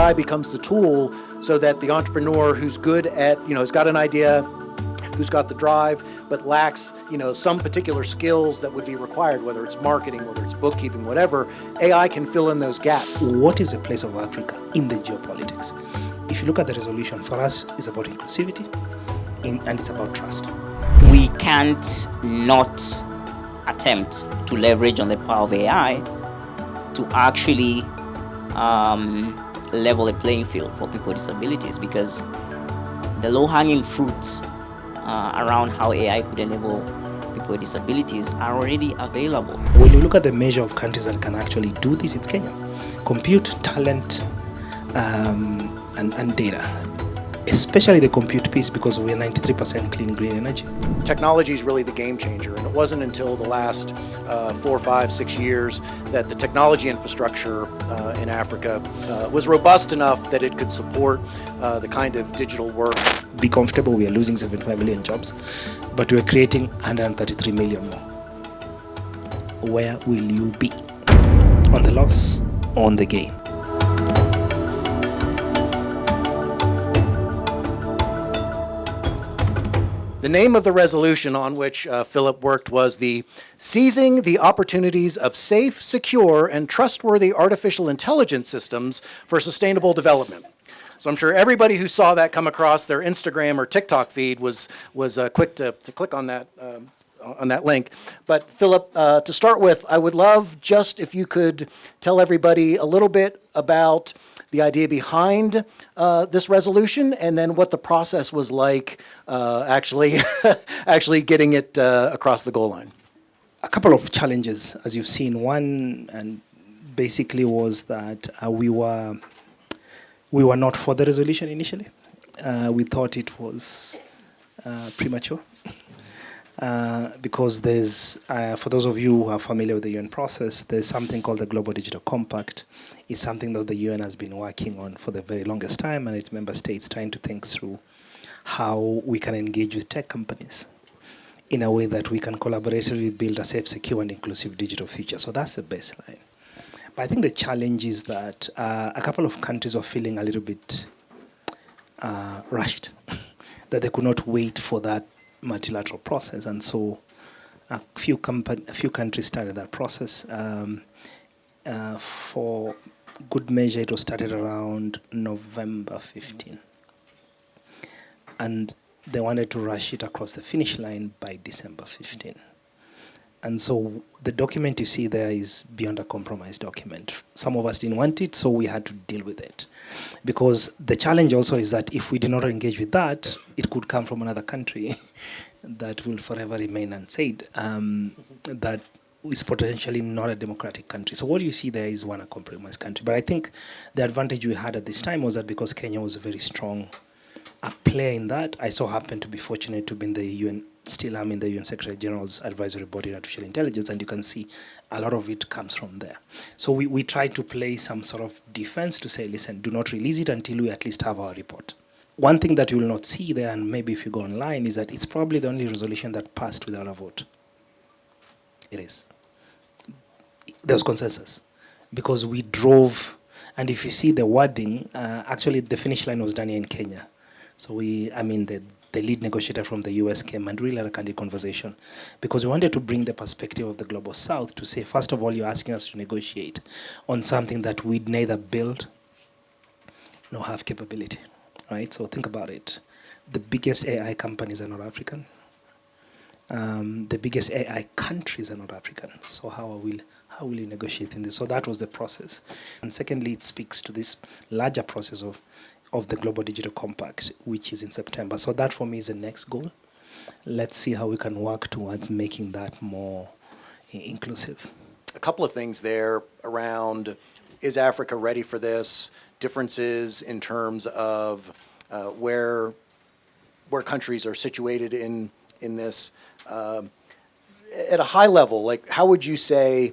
AI becomes the tool so that the entrepreneur who's good at, has got an idea, who's got the drive, but lacks, some particular skills that would be required, whether it's marketing, whether it's bookkeeping, whatever, AI can fill in those gaps. What is the place of Africa in the geopolitics? If you look at the resolution, for us, it's about inclusivity and it's about trust. We can't not attempt to leverage on the power of AI to actually level a playing field for people with disabilities, because the low-hanging fruits around how AI could enable people with disabilities are already available. When you look at the measure of countries that can actually do this, it's Kenya. Compute, talent, and data. Especially the compute piece, because we're 93% clean green energy. Technology is really the game changer, and it wasn't until the last 4, 5, 6 years that the technology infrastructure in Africa was robust enough that it could support the kind of digital work. Be comfortable, we are losing 75 million jobs, but we're creating 133 million more. Where will you be? On the loss or on the gain? The name of the resolution on which Philip worked was the Seizing the Opportunities of Safe, Secure, and Trustworthy Artificial Intelligence Systems for Sustainable Development. So I'm sure everybody who saw that come across their Instagram or TikTok feed was quick to click on that link. But Philip, to start with, I would love just if you could tell everybody a little bit about the idea behind this resolution, and then what the process was like actually getting it across the goal line. A couple of challenges, as you've seen. One, and basically, was that we were not for the resolution initially. We thought it was premature. Because there's, for those of you who are familiar with the UN process, there's something called the Global Digital Compact. It's something that the UN has been working on for the very longest time, and its member states trying to think through how we can engage with tech companies in a way that we can collaboratively build a safe, secure, and inclusive digital future. So that's the baseline. But I think the challenge is that a couple of countries were feeling a little bit rushed, that they could not wait for that multilateral process, and so a few countries started that process. For good measure, it was started around November 15, and they wanted to rush it across the finish line by December 15. And so the document you see there is beyond a compromise document. Some of us didn't want it, so we had to deal with it. Because the challenge also is that if we did not engage with that, it could come from another country that will forever remain unsaid, that is potentially not a democratic country. So what you see there is a compromise country. But I think the advantage we had at this time was that because Kenya was a very strong player in that, I so happened to be fortunate to be in the UN, still am in the UN Secretary General's Advisory Body on Artificial Intelligence, and you can see a lot of it comes from there. So we try to play some sort of defense to say, listen, do not release it until we at least have our report. One thing that you will not see there, and maybe if you go online, is that it's probably the only resolution that passed without a vote. It is. There was consensus, because we drove, and if you see the wording, actually the finish line was done here in Kenya. So the lead negotiator from the US came and really had a candid conversation, because we wanted to bring the perspective of the Global South to say, first of all, you're asking us to negotiate on something that we'd neither build nor have capability, right? So think about it. The biggest AI companies are not African. The biggest AI countries are not African. So how will you negotiate in this? So that was the process. And secondly, it speaks to this larger process of the Global Digital Compact, which is in September. So that for me is the next goal. Let's see how we can work towards making that more inclusive. A couple of things there around, is Africa ready for this? Differences in terms of where countries are situated in this. At a high level, like, how would you say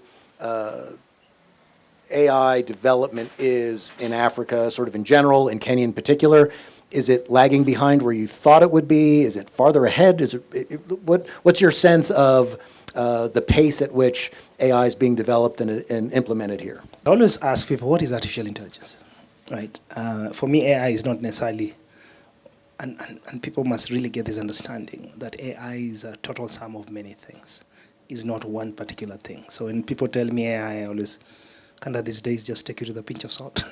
AI development is in Africa, sort of in general, in Kenya in particular? Is it lagging behind where you thought it would be? Is it farther ahead? What's your sense of the pace at which AI is being developed and implemented here? I always ask people, what is artificial intelligence? right? For me, AI is not necessarily, and people must really get this understanding that AI is a total sum of many things. It's not one particular thing. So when people tell me AI, I always kind of these days just take it with a pinch of salt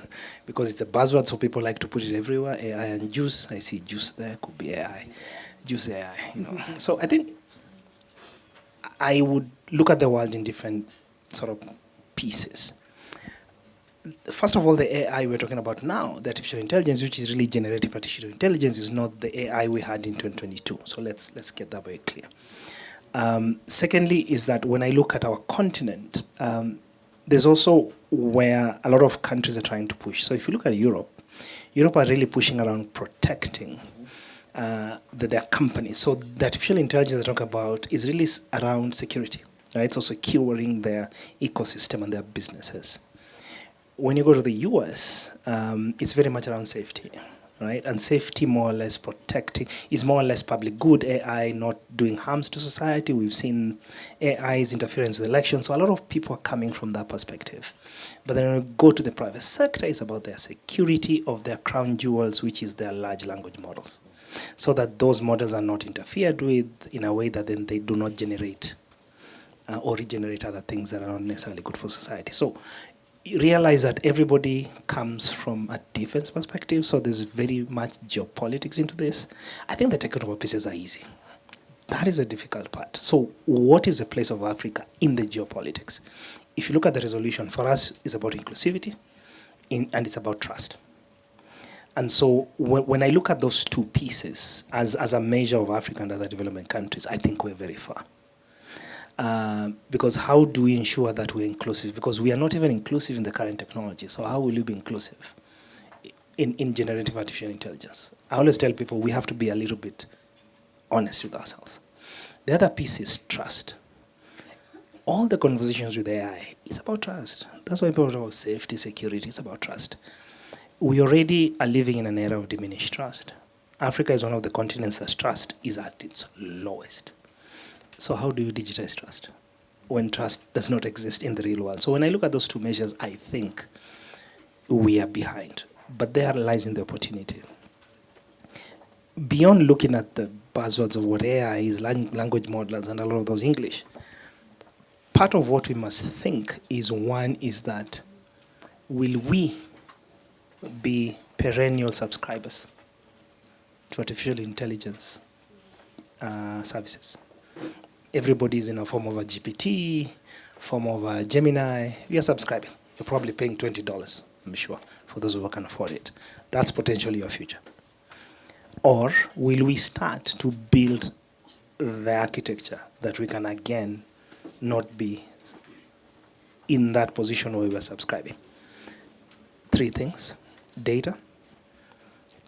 because it's a buzzword, so people like to put it everywhere. AI and juice, I see juice there, could be AI, juice AI, you know. So I think I would look at the world in different sort of pieces. First of all, the AI we're talking about now, the artificial intelligence, which is really generative artificial intelligence, is not the AI we had in 2022. So let's get that very clear. Secondly, is that when I look at our continent, there's also where a lot of countries are trying to push. So if you look at Europe are really pushing around protecting their companies. So the artificial intelligence I talk about is really around security, right? So securing their ecosystem and their businesses. When you go to the US, it's very much around safety, right? And safety more or less protecting is more or less public good, AI not doing harms to society. We've seen AI's interference with elections. So a lot of people are coming from that perspective. But then when we go to the private sector, it's about their security of their crown jewels, which is their large language models. So that those models are not interfered with in a way that then they do not generate or regenerate other things that are not necessarily good for society. So you realize that everybody comes from a defense perspective, so there's very much geopolitics into this. I think the technical pieces are easy. That is a difficult part. So what is the place of Africa in the geopolitics? If you look at the resolution, for us, it's about inclusivity and it's about trust. And so when I look at those two pieces as a measure of Africa and other development countries, I think we're very far. Because how do we ensure that we're inclusive? Because we are not even inclusive in the current technology. So how will you be inclusive in generative artificial intelligence? I always tell people we have to be a little bit honest with ourselves. The other piece is trust. All the conversations with AI is about trust. That's why people talk about safety, security, it's about trust. We already are living in an era of diminished trust. Africa is one of the continents that trust is at its lowest. So how do you digitize trust when trust does not exist in the real world? So when I look at those two measures, I think we are behind. But there lies in the opportunity. Beyond looking at the buzzwords of what AI is, language models, and a lot of those English, part of what we must think is, one, is that will we be perennial subscribers to artificial intelligence services? Everybody is in a form of a GPT, form of a Gemini. We are subscribing. You're probably paying $20, I'm sure, for those who can afford it. That's potentially your future. Or will we start to build the architecture that we can again not be in that position where we were subscribing? Three things: data,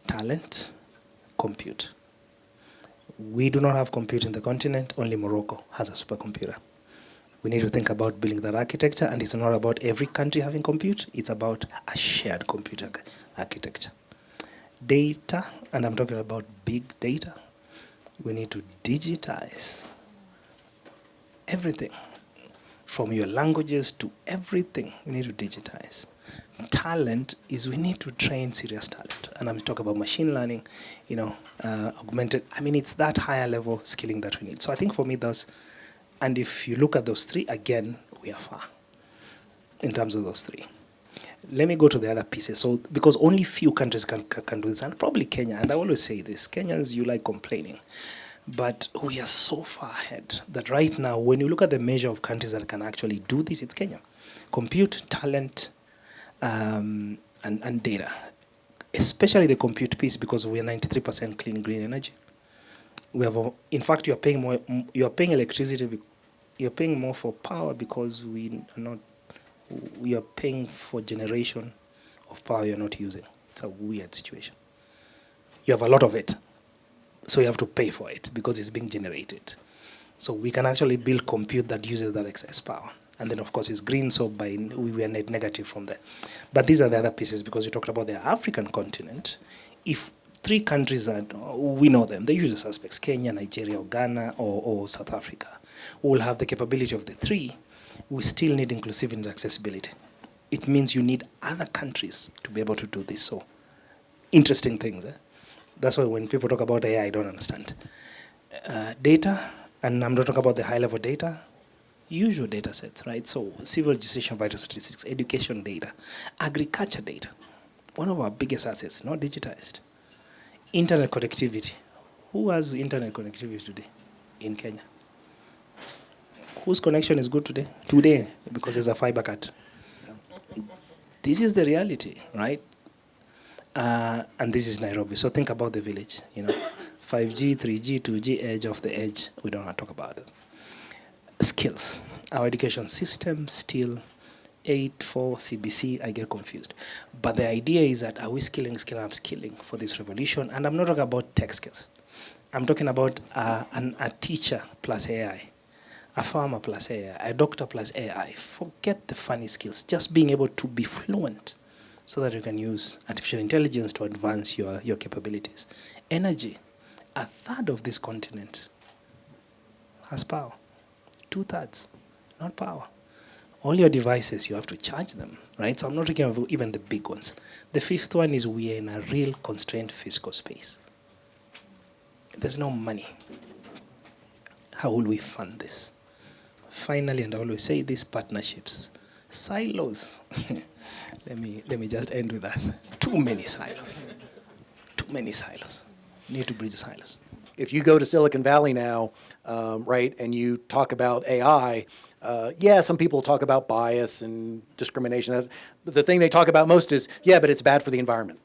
talent, compute. We do not have compute in the continent, only Morocco has a supercomputer. We need to think about building that architecture, and it's not about every country having compute, it's about a shared computer architecture. Data, and I'm talking about big data. We need to digitize everything, from your languages to everything, we need to digitize. Talent is we need to train serious talent. And I'm talking about machine learning, augmented. I mean, it's that higher level skilling that we need. So I think for me, and if you look at those three, again, we are far in terms of those three. Let me go to the other pieces. So, because only few countries can do this, and probably Kenya, and I always say this, Kenyans, you like complaining. But we are so far ahead that right now, when you look at the measure of countries that can actually do this, it's Kenya. Compute, talent, and data, especially the compute piece, because we are 93% clean green energy. We have, in fact, you are paying more. You are paying electricity. You are paying more for power because we are paying for generation of power you're not using. It's a weird situation. You have a lot of it, so you have to pay for it because it's being generated. So we can actually build compute that uses that excess power. And then, of course, it's green, so we are net negative from there. But these are the other pieces, because you talked about the African continent. If three countries that we know them, the usual suspects, Kenya, Nigeria, or Ghana, or South Africa, will have the capability of the three, we still need inclusivity and accessibility. it means you need other countries to be able to do this. So, interesting things. That's why when people talk about AI, I don't understand. Data, and I'm not talking about the high-level data, usual data sets, right? So, civil legislation, vital statistics, education data, agriculture data, one of our biggest assets, not digitized. Internet connectivity. Who has internet connectivity today in Kenya? Whose connection is good today? Today, because there's a fiber cut. This is the reality, right? And this is Nairobi. So think about the village, 5G, 3G, 2G, edge of the edge. We don't want to talk about it. Skills. Our education system still 8-4 CBC, I get confused. But the idea is that are we skilling, upskilling for this revolution? And I'm not talking about tech skills. I'm talking about a teacher plus AI, a farmer plus AI, a doctor plus AI. Forget the funny skills. Just being able to be fluent so that you can use artificial intelligence to advance your capabilities. Energy. A third of this continent has power. 2/3, not power. All your devices, you have to charge them, right? So I'm not talking about even the big ones. The fifth one is we are in a real constrained fiscal space. There's no money. How will we fund this? Finally, and I always say these partnerships, silos. Let me just end with that. Too many silos. Too many silos. Need to bridge the silos. If you go to Silicon Valley now, right, and you talk about AI, some people talk about bias and discrimination. But the thing they talk about most is, but it's bad for the environment,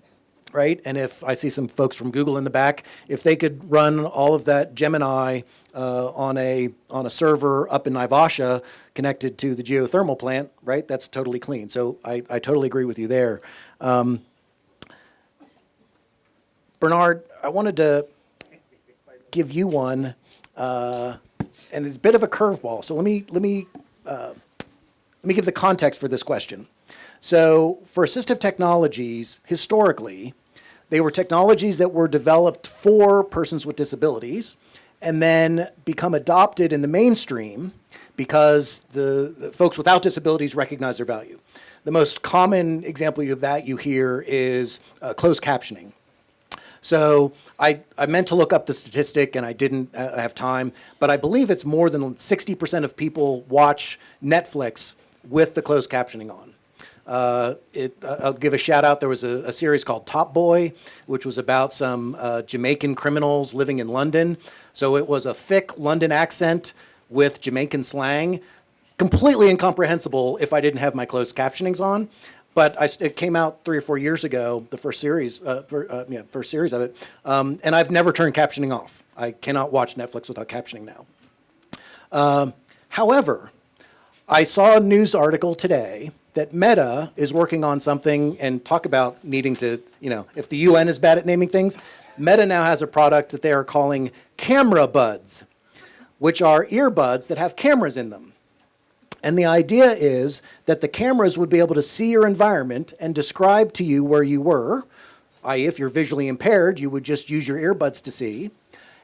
right? And if I see some folks from Google in the back, if they could run all of that Gemini on a server up in Naivasha connected to the geothermal plant, right, that's totally clean. So I totally agree with you there. Bernard, I wanted to give you one, and it's a bit of a curveball. So let me give the context for this question. So for assistive technologies, historically, they were technologies that were developed for persons with disabilities and then become adopted in the mainstream because the folks without disabilities recognize their value. The most common example of that you hear is closed captioning. So I meant to look up the statistic, and I didn't have time, but I believe it's more than 60% of people watch Netflix with the closed captioning on. I'll give a shout out. There was a series called Top Boy, which was about some Jamaican criminals living in London. So it was a thick London accent with Jamaican slang, completely incomprehensible if I didn't have my closed captionings on. But it came out 3 or 4 years ago, the first series of it, and I've never turned captioning off. I cannot watch Netflix without captioning now. However, I saw a news article today that Meta is working on something, and talk about needing to, if the UN is bad at naming things, Meta now has a product that they are calling camera buds, which are earbuds that have cameras in them. And the idea is that the cameras would be able to see your environment and describe to you where you were, i.e. if you're visually impaired, you would just use your earbuds to see,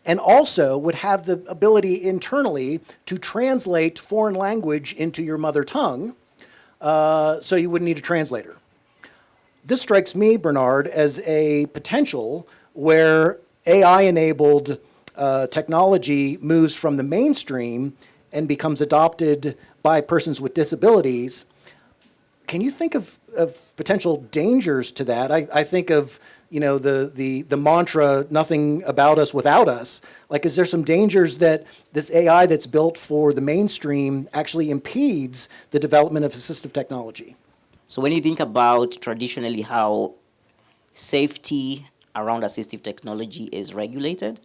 and also would have the ability internally to translate foreign language into your mother tongue, so you wouldn't need a translator. This strikes me, Bernard, as a potential where AI-enabled technology moves from the mainstream and becomes adopted by persons with disabilities. Can you think of potential dangers to that? I think of the mantra, nothing about us without us. Like, is there some dangers that this AI that's built for the mainstream actually impedes the development of assistive technology? So when you think about traditionally how safety around assistive technology is regulated,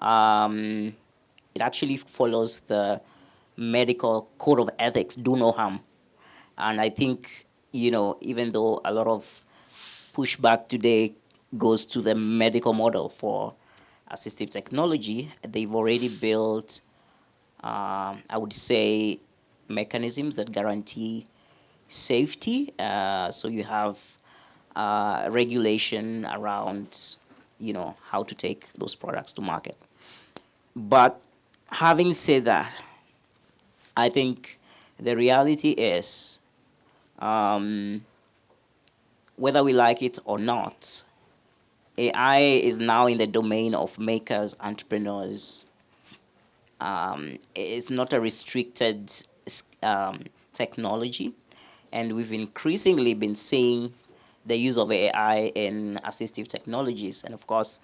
it actually follows the medical code of ethics, do no harm. And I think, even though a lot of pushback today goes to the medical model for assistive technology, they've already built, I would say, mechanisms that guarantee safety. So you have regulation around, how to take those products to market. But having said that, I think the reality is Um, whether we like it or not, AI is now in the domain of makers, entrepreneurs. It's not a restricted technology, and we've increasingly been seeing the use of AI in assistive technologies. And of course,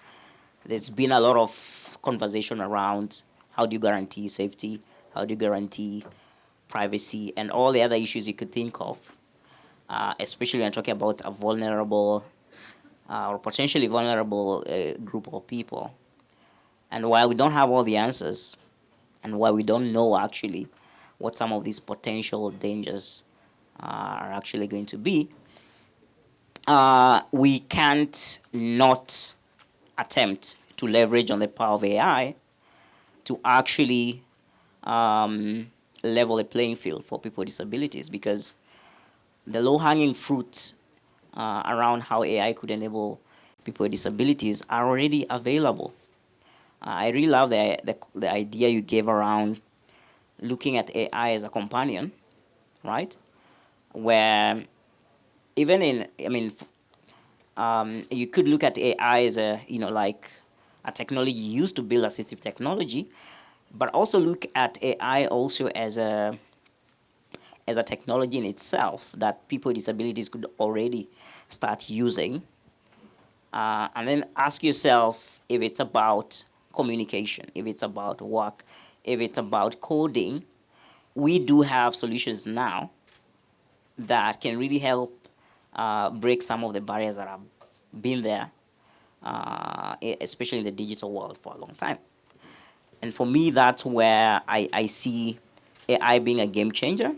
there's been a lot of conversation around how do you guarantee safety, how do you guarantee privacy, and all the other issues you could think of, especially when talking about a vulnerable or potentially vulnerable group of people. And while we don't have all the answers, and while we don't know actually what some of these potential dangers are actually going to be, we can't not attempt to leverage on the power of AI to actually level a playing field for people with disabilities, because the low-hanging fruit around how AI could enable people with disabilities are already available. I really love the idea you gave around looking at AI as a companion, right? Where even you could look at AI as a, like a technology used to build assistive technology, but also look at AI also as a technology in itself that people with disabilities could already start using. And then ask yourself if it's about communication, if it's about work, if it's about coding. We do have solutions now that can really help break some of the barriers that have been there, especially in the digital world for a long time. And for me, that's where I see AI being a game changer.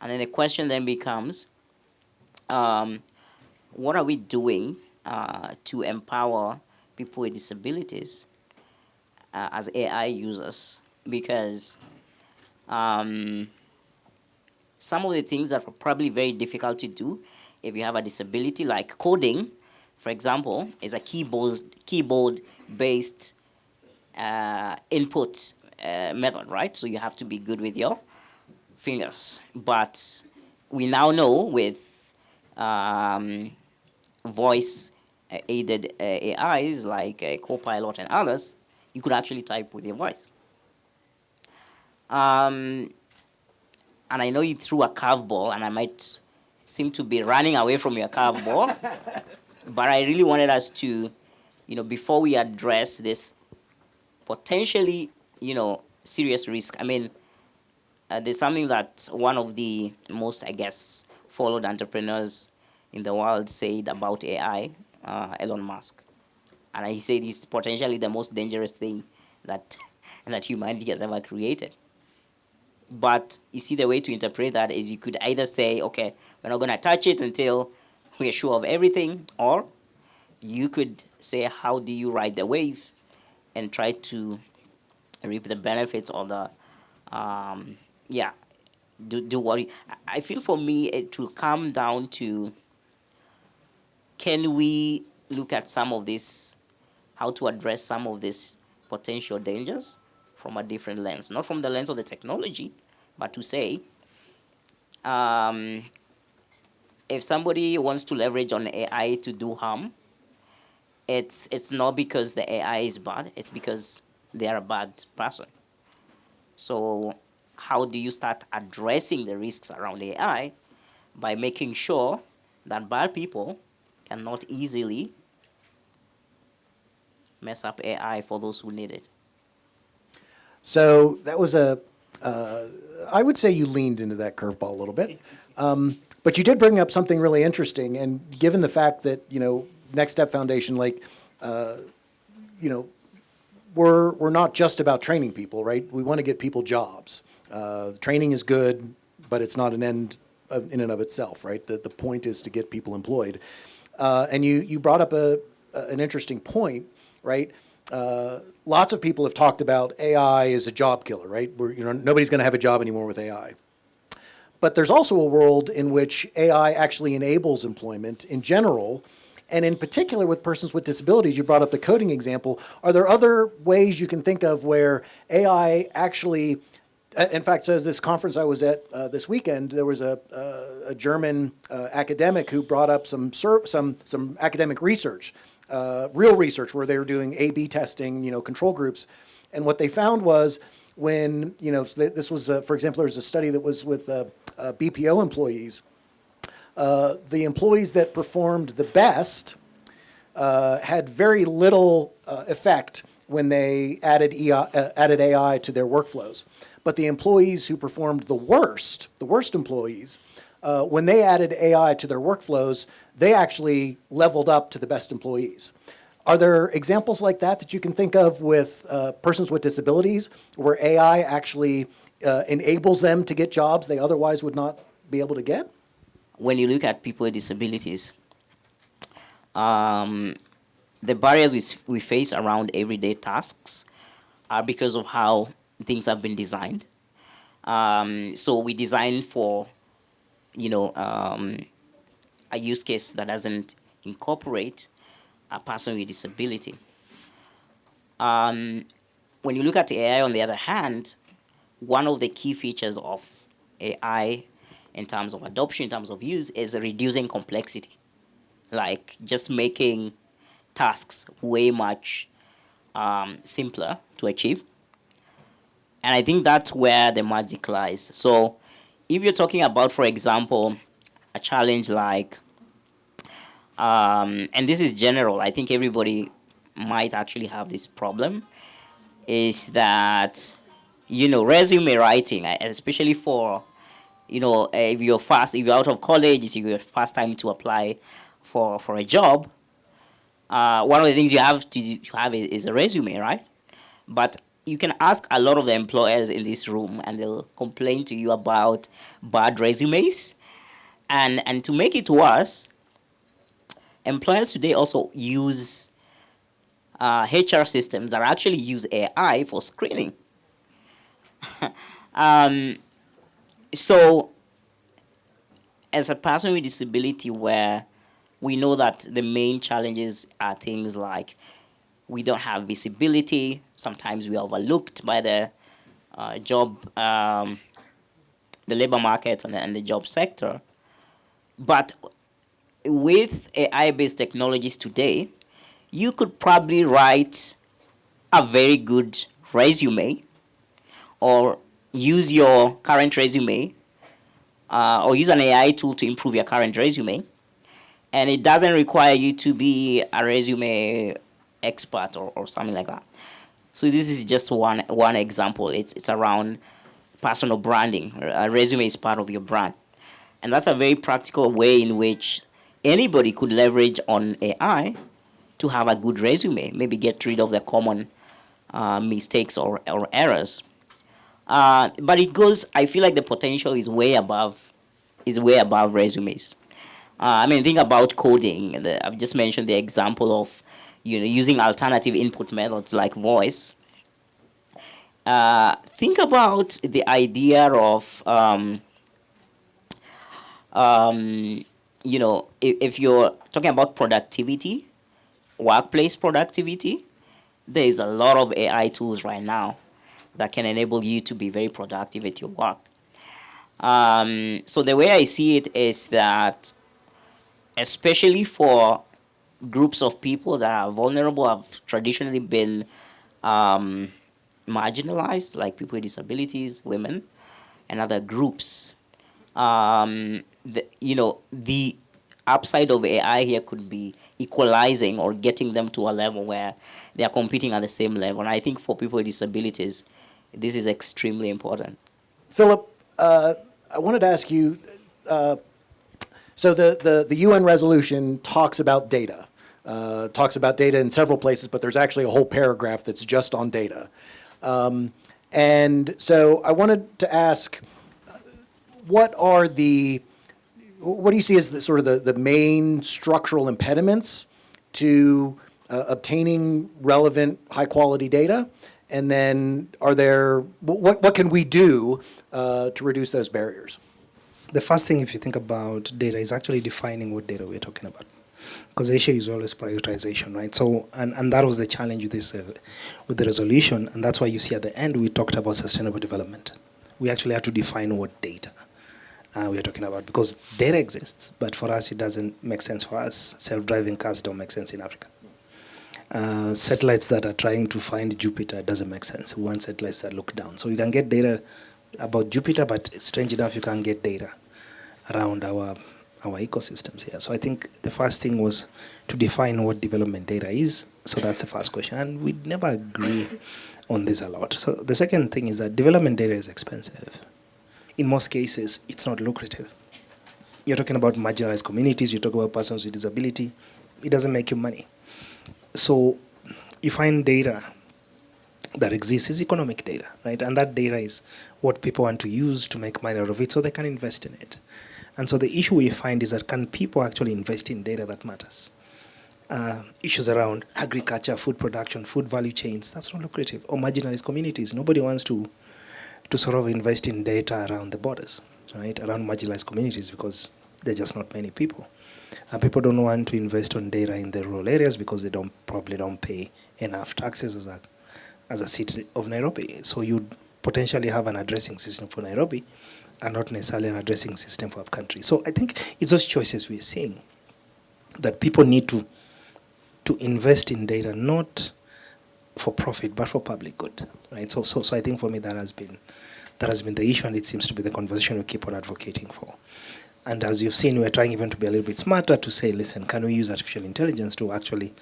And then the question then becomes, what are we doing to empower people with disabilities as AI users? Because some of the things that are probably very difficult to do if you have a disability, like coding, for example, is a keyboard-based input method, right? So you have to be good with your fingers. But we now know with voice-aided AIs like Copilot and others, you could actually type with your voice. And I know you threw a curveball, and I might seem to be running away from your curveball, but I really wanted us to, before we address this potentially, serious risk. I mean, there's something that one of the most, I guess, followed entrepreneurs in the world said about AI, Elon Musk. And he said it's potentially the most dangerous thing that, that humanity has ever created. But you see, the way to interpret that is you could either say, okay, we're not going to touch it until we're sure of everything, or you could say, how do you ride the wave and try to reap the benefits of the, do what I feel for me, it will come down to, can we look at some of this, how to address some of these potential dangers from a different lens, not from the lens of the technology, but to say, if somebody wants to leverage on AI to do harm, it's not because the AI is bad, it's because they are a bad person. So how do you start addressing the risks around AI by making sure that bad people cannot easily mess up AI for those who need it? So that was I would say you leaned into that curveball a little bit. But you did bring up something really interesting, and given the fact that, Next Step Foundation, we're not just about training people, right? We want to get people jobs. Training is good, but it's not an end in and of itself, right? The point is to get people employed. And you brought up an interesting point, right? Lots of people have talked about AI as a job killer, right? Nobody's going to have a job anymore with AI. But there's also a world in which AI actually enables employment in general, and in particular with persons with disabilities. You brought up the coding example. Are there other ways you can think of where AI actually In fact, so this conference I was at this weekend, there was a German academic who brought up some academic research, real research, where they were doing A/B testing, control groups, and what they found was when this was, for example, there was a study that was with BPO employees. The employees that performed the best had very little effect when they added AI to their workflows. But the employees who performed the worst employees, when they added AI to their workflows, they actually leveled up to the best employees. Are there examples like that you can think of with persons with disabilities, where AI actually enables them to get jobs they otherwise would not be able to get? When you look at people with disabilities, the barriers we face around everyday tasks are because of how things have been designed. So we design for, a use case that doesn't incorporate a person with disability. When you look at AI, on the other hand, one of the key features of AI in terms of adoption, in terms of use, is reducing complexity, like just making tasks way much simpler to achieve. And I think that's where the magic lies. So if you're talking about, for example, a challenge like, and this is general, I think everybody might actually have this problem, is that, resume writing, especially for, if you're out of college, it's your first time to apply for a job, one of the things you have to have is a resume, right? But you can ask a lot of the employers in this room, and they'll complain to you about bad resumes. And to make it worse, employers today also use HR systems that actually use AI for screening. So, as a person with disability, where we know that the main challenges are things like we don't have visibility. Sometimes we are overlooked by the the labor market and the job sector. But with AI-based technologies today, you could probably write a very good resume, or use your current resume, or use an AI tool to improve your current resume. And it doesn't require you to be a resume expert or something like that. So this is just one example. It's around personal branding. A resume is part of your brand. And that's a very practical way in which anybody could leverage on AI to have a good resume, maybe get rid of the common mistakes or errors. But I feel like the potential is way above resumes. Think about coding. I've just mentioned the example of, using alternative input methods like voice. Think about the idea of, if you're talking about productivity, workplace productivity, there is a lot of AI tools right now that can enable you to be very productive at your work. So the way I see it is that, especially for groups of people that are vulnerable, have traditionally been marginalized, like people with disabilities, women, and other groups. The upside of AI here could be equalizing or getting them to a level where they are competing at the same level. And I think for people with disabilities, this is extremely important. Philip, I wanted to ask you, so the UN resolution talks about data. Talks about data in several places, but there's actually a whole paragraph that's just on data. And so I wanted to ask, what do you see as the main structural impediments to obtaining relevant, high-quality data? And then what can we do to reduce those barriers? The first thing, if you think about data, is actually defining what data we're talking about. Because the issue is always prioritization, right? So, and that was the challenge with the resolution, and that's why you see at the end we talked about sustainable development. we actually had to define what data we are talking about, because data exists, but for us it doesn't make sense for us. Self-driving cars don't make sense in Africa. Satellites that are trying to find Jupiter doesn't make sense. We want satellites that look down. So you can get data about Jupiter, but strange enough, you can't get data around our ecosystems here. So I think the first thing was to define what development data is. So that's the first question. And we never agree on this a lot. So the second thing is that development data is expensive. In most cases, it's not lucrative. You're talking about marginalized communities, you talk about persons with disability, it doesn't make you money. So you find data that exists is economic data, right? And that data is what people want to use to make money out of it so they can invest in it. And so the issue we find is that can people actually invest in data that matters? Issues around agriculture, food production, food value chains, that's not lucrative. Or marginalized communities, nobody wants to sort of invest in data around the borders, right? Around marginalized communities, because there are just not many people. People don't want to invest on data in the rural areas because they probably don't pay enough taxes as a city of Nairobi. So you potentially have an addressing system for Nairobi and not necessarily an addressing system for upcountry. So I think it's those choices we're seeing, that people need to invest in data, not for profit, but for public good, right? So I think for me that has been the issue, and it seems to be the conversation we keep on advocating for. And as you've seen, we're trying even to be a little bit smarter to say, listen, can we use artificial intelligence to actually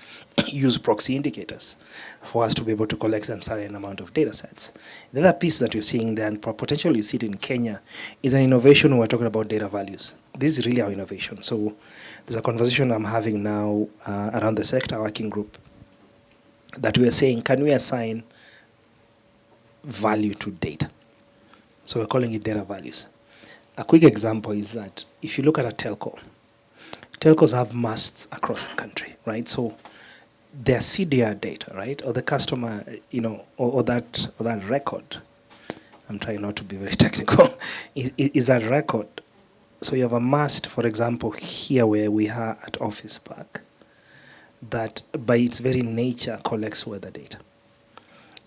use proxy indicators for us to be able to collect some certain amount of data sets? The other piece that you're seeing there, and potentially you see it in Kenya, is an innovation when we're talking about data values. This is really our innovation. So there's a conversation I'm having now around the sector working group that we are saying, can we assign value to data? So we're calling it data values. A quick example is that if you look at a telco, telcos have masts across the country, right? So their CDR data, right, or the customer, or that record, I'm trying not to be very technical, is that record. So you have a mast, for example, here where we are at Office Park, that by its very nature collects weather data.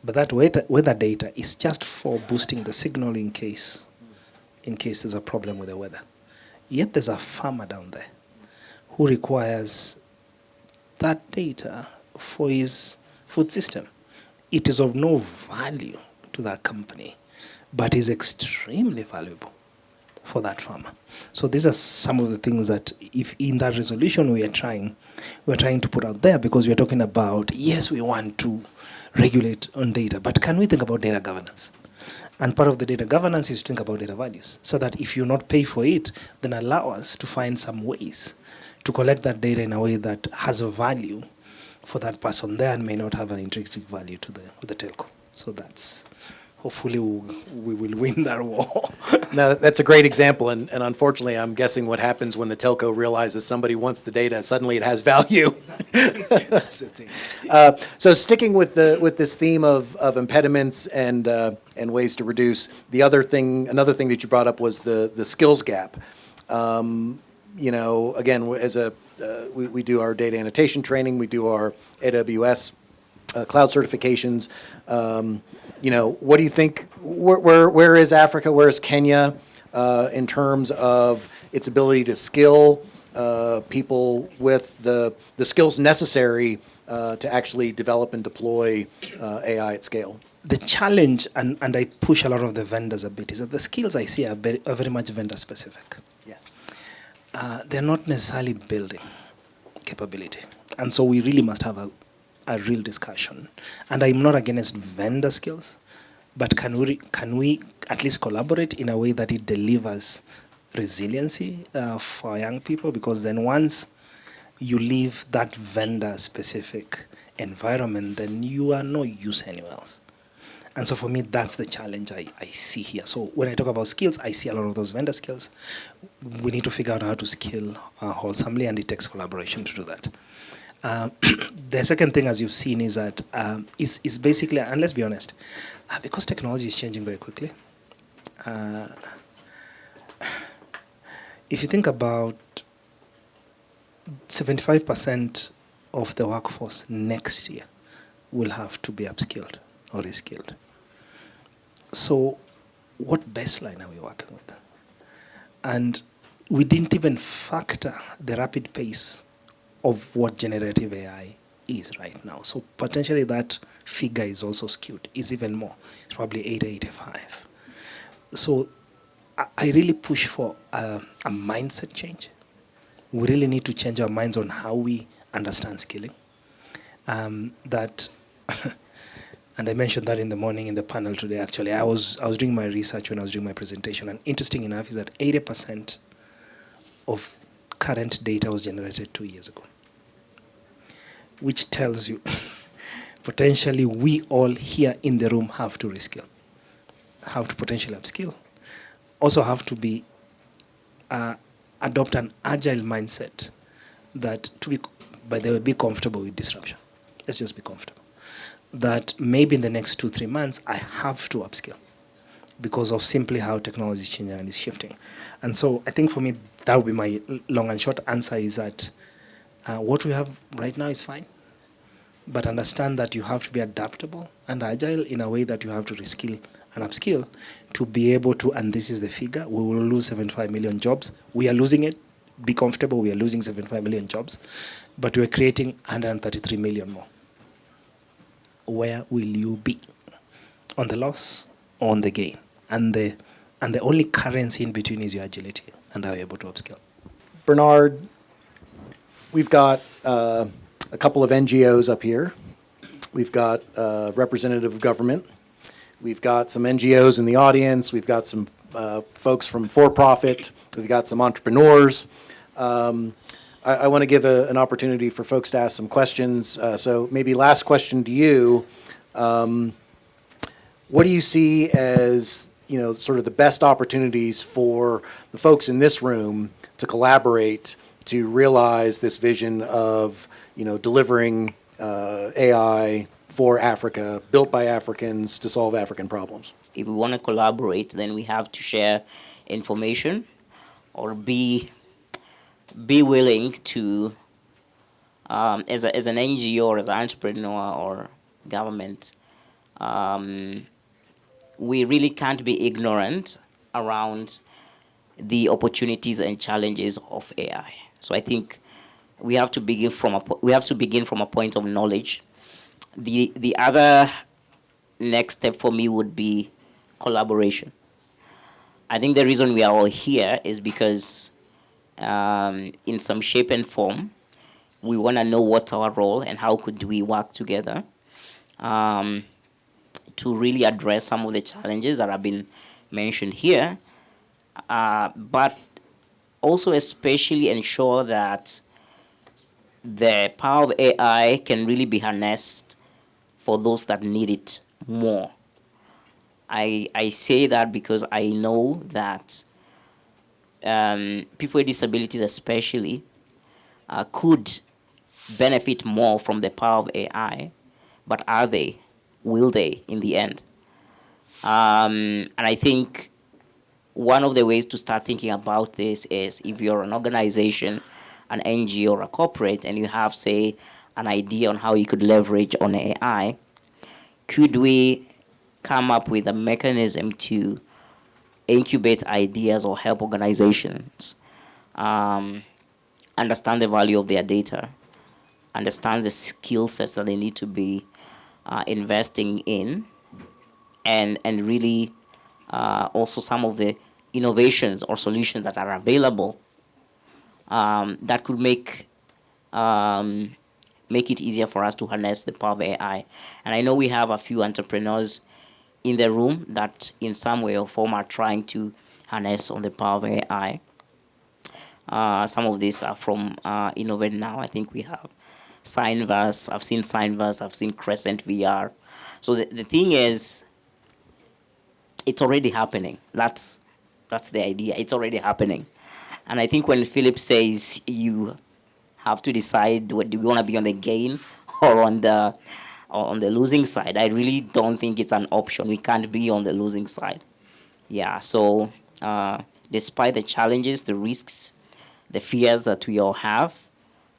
But that weather data is just for boosting the signal in case there's a problem with the weather. Yet there's a farmer down there who requires that data for his food system. It is of no value to that company, but is extremely valuable for that farmer. So these are some of the things that, if in that resolution we're trying to put out there, because we're talking about, yes, we want to regulate on data, but can we think about data governance? And part of the data governance is to think about data values, so that if you not pay for it, then allow us to find some ways to collect that data in a way that has a value for that person there and may not have an intrinsic value to the telco. So that's, hopefully we will win that war. No, that's a great example, and unfortunately, I'm guessing what happens when the telco realizes somebody wants the data, suddenly it has value. That's the thing. So sticking with this theme of impediments and ways to reduce, another thing that you brought up was the skills gap. Again, as we do our data annotation training, we do our AWS cloud certifications. What do you think? Where is Africa? Where is Kenya in terms of its ability to skill people with the skills necessary to actually develop and deploy AI at scale? The challenge, and I push a lot of the vendors a bit, is that the skills I see are very much vendor specific. Yes. They're not necessarily building capability. And so we really must have a real discussion. And I'm not against vendor skills, but can we at least collaborate in a way that it delivers resiliency for young people? Because then once you leave that vendor-specific environment, then you are no use anywhere else. And so for me, that's the challenge I see here. So when I talk about skills, I see a lot of those vendor skills. We need to figure out how to skill wholesomely, and it takes collaboration to do that. The second thing, as you've seen, is that is basically, and let's be honest, because technology is changing very quickly. If you think about 75% of the workforce next year will have to be upskilled or reskilled. So what baseline are we working with? And we didn't even factor the rapid pace of what generative AI is right now. So potentially that figure is also skewed, is even more. It's probably 85. So I really push for a mindset change. We really need to change our minds on how we understand skilling. That, and I mentioned that in the morning in the panel today. Actually, I was doing my research when I was doing my presentation, and interesting enough is that 80% of current data was generated 2 years ago, which tells you potentially we all here in the room have to reskill, have to potentially upskill, also have to be adopt an agile mindset that to be, by the way, be comfortable with disruption. Let's just be comfortable. That maybe in the next 2-3 months, I have to upskill because of simply how technology is changing and is shifting. And so I think for me, that would be my long and short answer is that what we have right now is fine, but understand that you have to be adaptable and agile in a way that you have to reskill and upskill to be able to, and this is the figure, we will lose 75 million jobs. We are losing it. Be comfortable, we are losing 75 million jobs, but we're creating 133 million more. Where will you be? On the loss or on the gain? And the only currency in between is your agility and how you're able to upskill. Bernard, we've got a couple of NGOs up here. We've got representative of government. We've got some NGOs in the audience. We've got some folks from for-profit. We've got some entrepreneurs. I want to give an opportunity for folks to ask some questions. So maybe last question to you. What do you see as, sort of the best opportunities for the folks in this room to collaborate to realize this vision of, delivering AI for Africa, built by Africans to solve African problems? If we want to collaborate, then we have to share information or be willing to, as an NGO or as an entrepreneur or government, we really can't be ignorant around the opportunities and challenges of AI. So I think we have to begin from a point of knowledge. The other next step for me would be collaboration. I think the reason we are all here is because in some shape and form, we want to know what's our role and how could we work together to really address some of the challenges that have been mentioned here, but also especially ensure that the power of AI can really be harnessed for those that need it more. I say that because I know that people with disabilities especially could benefit more from the power of AI, but are they? Will they in the end? And I think one of the ways to start thinking about this is if you're an organization, an NGO or a corporate, and you have, say, an idea on how you could leverage on AI, could we come up with a mechanism to incubate ideas or help organizations understand the value of their data, understand the skill sets that they need to be investing in, and really also some of the innovations or solutions that are available that could make it easier for us to harness the power of AI. And I know we have a few entrepreneurs in the room that in some way or form are trying to harness on the power of AI. Some of these are from Innovate Now. I think we have Signverse. I've seen Signverse. I've seen Crescent VR. So the thing is, it's already happening. That's the idea. It's already happening. And I think when Philip says you have to decide, do you want to be on the gain or on the losing side, I really don't think it's an option. We can't be on the losing side. Yeah, so despite the challenges, the risks, the fears that we all have,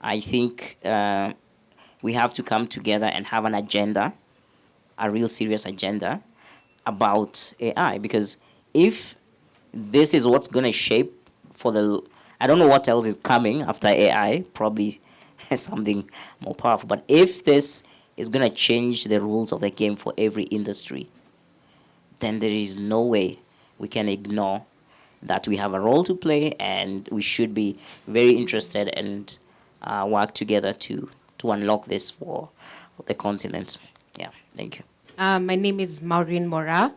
I think we have to come together and have an agenda, a real serious agenda about AI, because if this is what's going to shape for the, I don't know what else is coming after AI, probably something more powerful. But if this is going to change the rules of the game for every industry, then there is no way we can ignore that we have a role to play, and we should be very interested and work together to unlock this for the continent. Yeah, thank you. My name is Maureen Mora,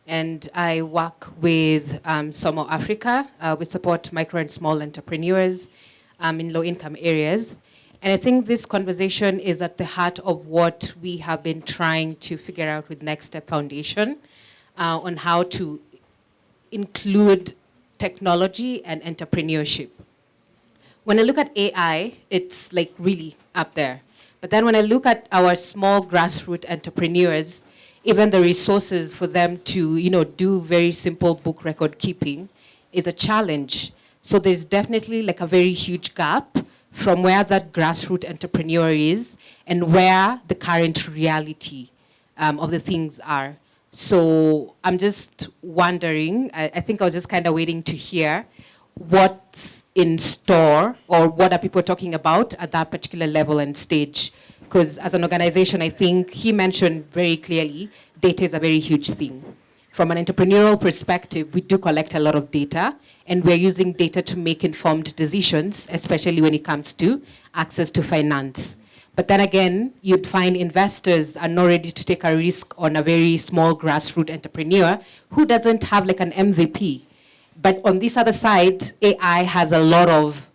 and I work with Somo Africa. We support micro and small entrepreneurs in low-income areas. And I think this conversation is at the heart of what we have been trying to figure out with Next Step Foundation on how to include technology and entrepreneurship. When I look at AI, it's like really up there. But then when I look at our small grassroots entrepreneurs, even the resources for them to, do very simple book record keeping is a challenge. So there's definitely like a very huge gap from where that grassroots entrepreneur is and where the current reality of the things are. So I'm just wondering, I think I was just kind of waiting to hear what's in store or what are people talking about at that particular level and stage. Because as an organization, I think he mentioned very clearly, data is a very huge thing. From an entrepreneurial perspective, we do collect a lot of data, and we're using data to make informed decisions, especially when it comes to access to finance. But then again, you'd find investors are not ready to take a risk on a very small grassroots entrepreneur who doesn't have like an MVP. But on this other side, AI has a lot of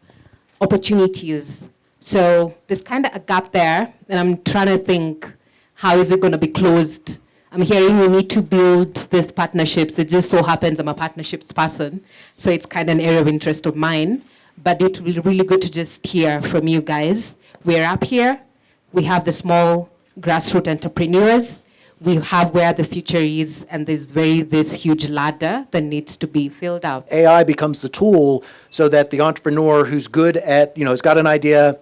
opportunities. So there's kind of a gap there, and I'm trying to think, how is it going to be closed? I'm hearing we need to build these partnerships. It just so happens I'm a partnerships person, so it's kind of an area of interest of mine. But it will be really good to just hear from you guys. We're up here. We have the small grassroots entrepreneurs. We have where the future is, and there's this huge ladder that needs to be filled out. AI becomes the tool so that the entrepreneur who's good at, has got an idea,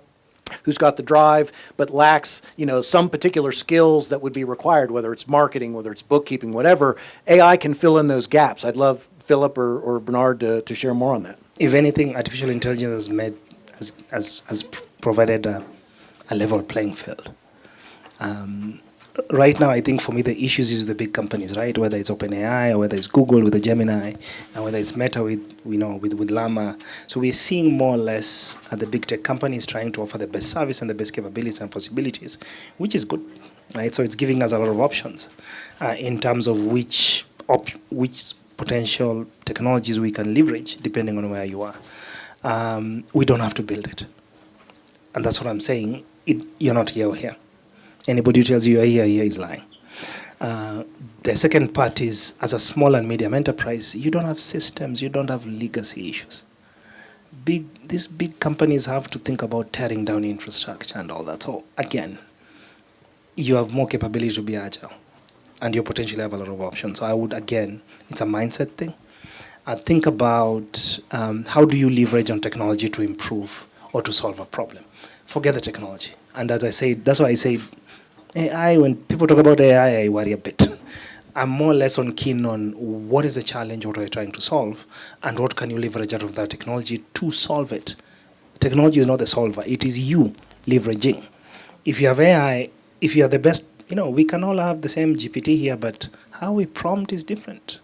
who's got the drive, but lacks, some particular skills that would be required, whether it's marketing, whether it's bookkeeping, whatever, AI can fill in those gaps. I'd love Philip or Bernard to share more on that. If anything, artificial intelligence has provided a level playing field. Right now, I think for me the issues is the big companies, right? Whether it's OpenAI or whether it's Google with the Gemini, and whether it's Meta with Llama. So we're seeing more or less the big tech companies trying to offer the best service and the best capabilities and possibilities, which is good, right? So it's giving us a lot of options in terms of which potential technologies we can leverage depending on where you are. We don't have to build it, and that's what I'm saying. You're not here or here. Anybody who tells you you're here is lying. The second part is, as a small and medium enterprise, you don't have systems, you don't have legacy issues. These big companies have to think about tearing down infrastructure and all that. So again, you have more capability to be agile, and you potentially have a lot of options. So I would, again, it's a mindset thing. I think about how do you leverage on technology to improve or to solve a problem. Forget the technology. And as I said, that's why I say AI, when people talk about AI, I worry a bit. I'm more or less keen on what is the challenge, what are you trying to solve, and what can you leverage out of that technology to solve it. Technology is not the solver, it is you leveraging. If you have AI, if you are the best, we can all have the same GPT here, but how we prompt is different.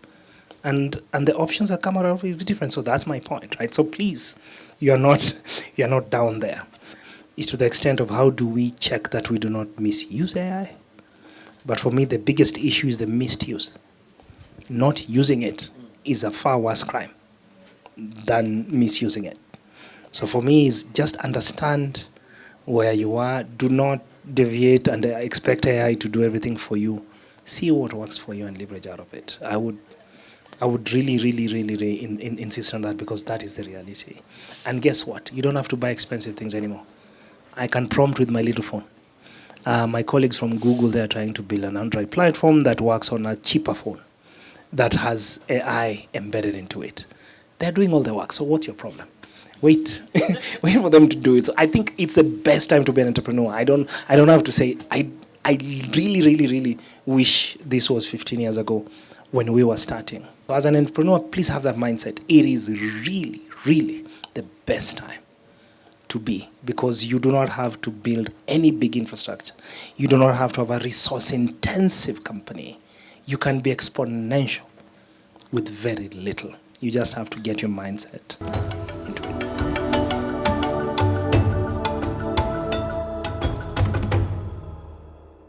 And the options that come out of it is different. So that's my point, right? So please, you're not down there. It's to the extent of how do we check that we do not misuse AI. But for me, the biggest issue is the misuse. Not using it is a far worse crime than misusing it. So for me, it's just understand where you are. Do not deviate and expect AI to do everything for you. See what works for you and leverage out of it. I would really, really, really, really insist on that, because that is the reality. And guess what? You don't have to buy expensive things anymore. I can prompt with my little phone. My colleagues from Google, they are trying to build an Android platform that works on a cheaper phone that has AI embedded into it. They're doing all the work, so what's your problem? Wait for them to do it. So I think it's the best time to be an entrepreneur. I don't have to say, I really, really, really wish this was 15 years ago when we were starting. As an entrepreneur, please have that mindset. It is really, really the best time to be, because you do not have to build any big infrastructure. You do not have to have a resource-intensive company. You can be exponential with very little. You just have to get your mindset.